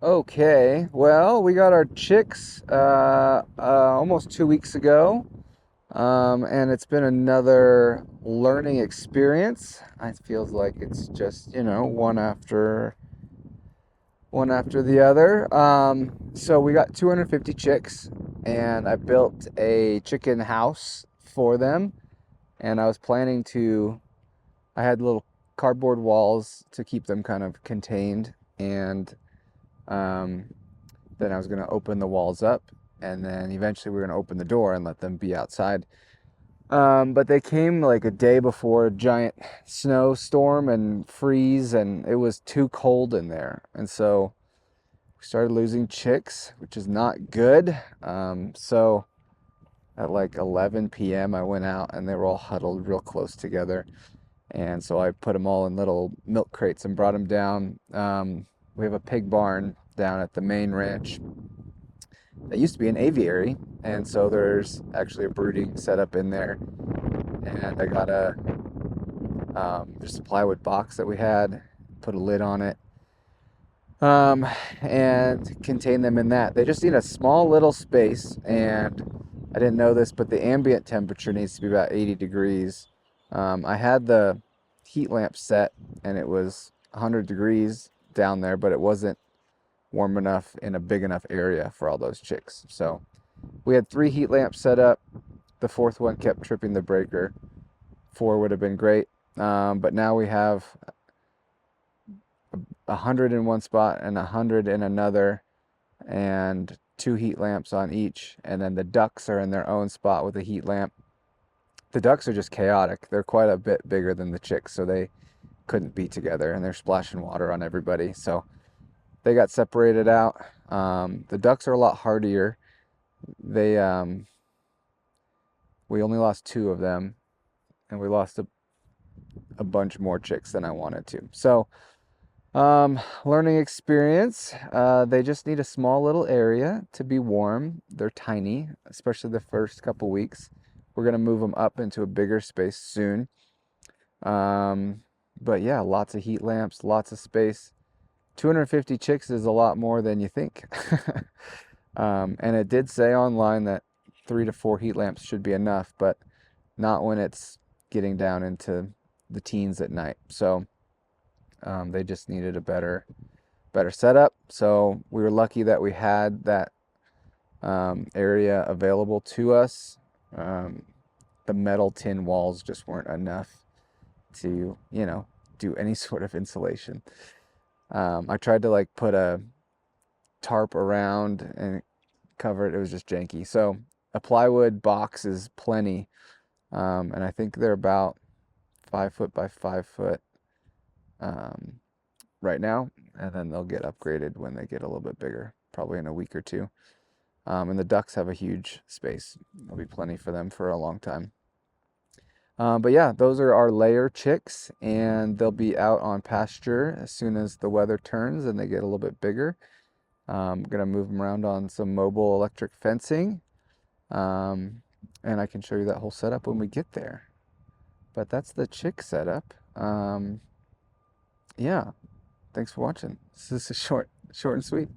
Okay, well, we got our chicks almost 2 weeks ago, and it's been another learning experience. It feels like it's just, one after the other. So we got 250 chicks, and I built a chicken house for them, and I had little cardboard walls to keep them kind of contained, and um, then I was going to open the walls up, and then eventually we were going to open the door and let them be outside. But they came like a day before a giant snowstorm and freeze, and it was too cold in there. And so we started losing chicks, which is not good. So at like 11 p.m., I went out and they were all huddled real close together. And so I put them all in little milk crates and brought them down. We have a pig barn down at the main ranch that used to be an aviary, and so there's actually a brooding setup in there. And I got just a plywood box that we had, put a lid on it, um, and contain them in that. They just need a small little space, and I didn't know this, but the ambient temperature needs to be about 80 degrees. I had the heat lamp set, and it was 100 degrees down there, but it wasn't warm enough in a big enough area for all those chicks. So we had 3 heat lamps set up. The fourth one kept tripping the breaker. 4 would have been great. But now we have 100 in one spot and 100 in another, and 2 heat lamps on each. And then the ducks are in their own spot with a heat lamp. The ducks are just chaotic. They're quite a bit bigger than the chicks, so they couldn't be together, and they're splashing water on everybody. So they got separated out. The ducks are a lot hardier. They We only lost 2 of them, and we lost a bunch more chicks than I wanted to. So learning experience. They just need a small little area to be warm. They're tiny, especially the first couple weeks. We're gonna move them up into a bigger space soon. Um, but yeah, lots of heat lamps, lots of space. 250 chicks is a lot more than you think. And it did say online that 3 to 4 heat lamps should be enough, but not when it's getting down into the teens at night. So they just needed a better setup. So we were lucky that we had that area available to us. Um, the metal tin walls just weren't enough to, do any sort of insulation. I tried to like put a tarp around and cover it. It was just janky. So a plywood box is plenty. And I think they're about 5 foot by 5 foot um, right now. And then they'll get upgraded when they get a little bit bigger, probably in a week or two. And the ducks have a huge space. There'll be plenty for them for a long time. But yeah, those are our layer chicks, and they'll be out on pasture as soon as the weather turns and they get a little bit bigger. I'm gonna move them around on some mobile electric fencing, um, and I can show you that whole setup when we get there. But that's the chick setup. Yeah, thanks for watching. This is short and sweet.